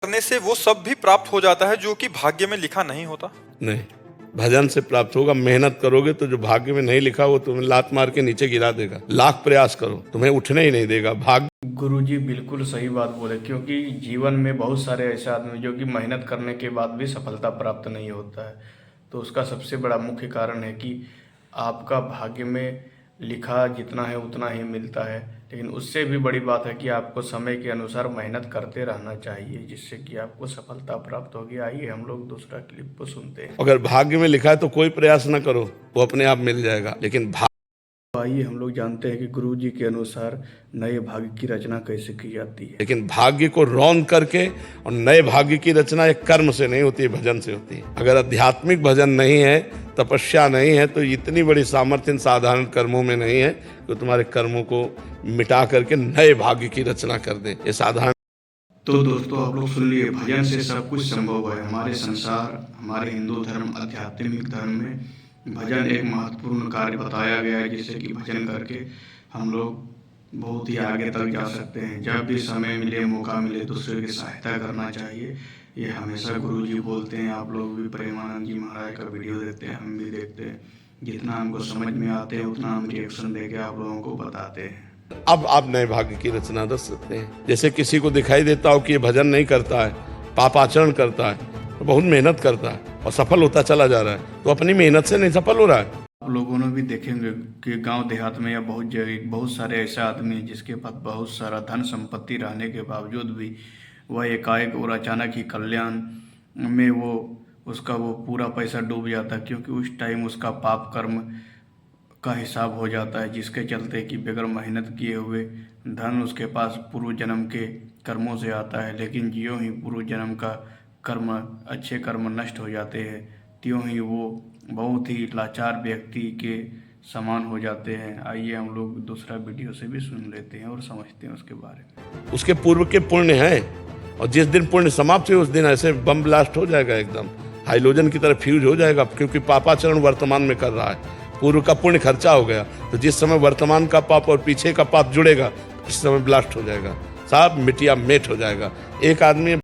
करने से वो सब भी प्राप्त हो जाता है जो कि भाग्य में लिखा नहीं होता? नहीं, भजन से प्राप्त होगा। मेहनत करोगे तो जो भाग्य में नहीं लिखा वो तुम्हें लात मार के नीचे गिरा देगा। लाख प्रयास करो, तुम्हें उठने ही नहीं देगा। भाग्य गुरुजी बिल्कुल सही बात बोले, क्योंकि जीवन में बहुत सारे ऐसे आदमी जो कि मेहनत करने के बाद भी सफलता प्राप्त नहीं होता है। तो उसका सबसे बड़ा मुख्य कारण है कि आपका भाग्य में लिखा जितना है उतना ही मिलता है, लेकिन उससे भी बड़ी बात है कि आपको समय के अनुसार मेहनत करते रहना चाहिए, जिससे कि आपको सफलता प्राप्त होगी। आइए हम लोग दूसरा क्लिप को सुनते हैं। अगर भाग्य में लिखा है तो कोई प्रयास ना करो, वो अपने आप मिल जाएगा। लेकिन आइए हम लोग जानते हैं कि गुरु जी के अनुसार नए भाग्य की रचना कैसे की जाती है। लेकिन भाग्य को रौंद करके और नए भाग्य की रचना एक कर्म से नहीं होती है, भजन से होती है। अगर आध्यात्मिक भजन नहीं है, तपस्या नहीं है, तो इतनी बड़ी सामर्थ्य इन साधारण कर्मों में नहीं है कि तुम्हारे कर्मों को मिटा करके नए भाग्य की रचना कर दे। ये साधारण। तो दोस्तों आप लोग सुन लिए, भजन से सब कुछ संभव है। हमारे संसार, हमारे हिंदू धर्म, आध्यात्मिक धर्म में भजन एक महत्वपूर्ण कार्य बताया गया है, जिससे कि भजन करके हम लोग बहुत ही आगे तक जा सकते हैं। जब भी समय मिले, मौका मिले, दूसरे की सहायता करना चाहिए। ये हमेशा गुरु जी बोलते हैं। आप लोग भी प्रेमानंद जी महाराज का वीडियो देखते हैं, हम भी देखते हैं। जितना हमको समझ में आते हैं उतना हम रिएक्शन देके आप लोगों को बताते हैं। अब आप नए भाग्य की रचना कर सकते हैं। जैसे किसी को दिखाई देता हो कि ये भजन नहीं करता है, पापाचरण करता है, तो बहुत मेहनत करता है और सफल होता चला जा रहा है, तो अपनी मेहनत से नहीं सफल हो रहा है। आप लोगों ने भी देखेंगे कि गांव देहात में या बहुत जगह बहुत सारे ऐसे आदमी हैं जिसके पास बहुत सारा धन संपत्ति रहने के बावजूद भी वह एकाएक और अचानक ही कल्याण में उसका पूरा पैसा डूब जाता है, क्योंकि उस टाइम उसका पाप कर्म का हिसाब हो जाता है, जिसके चलते कि बगैर मेहनत किए हुए धन उसके पास पूर्व जन्म के कर्मों से आता है। लेकिन ज्यों ही पूर्व जन्म का कर्म, अच्छे कर्म नष्ट हो जाते हैं, त्यों ही वो बहुत ही लाचार व्यक्ति के समान हो जाते हैं। आइए हम लोग दूसरा वीडियो से भी सुन लेते हैं और समझते हैं उसके बारे में। उसके पूर्व के पुण्य हैं, और जिस दिन पुण्य समाप्त हुए उस दिन ऐसे बम ब्लास्ट हो जाएगा, एकदम हाइड्रोजन की तरह फ्यूज हो जाएगा, क्योंकि पापाचरण वर्तमान में कर रहा है। पूर्व का पुण्य खर्चा हो गया, तो जिस समय वर्तमान का पाप और पीछे का पाप जुड़ेगा, उस समय ब्लास्ट हो जाएगा, सब मिटिया मेट हो जाएगा। एक आदमी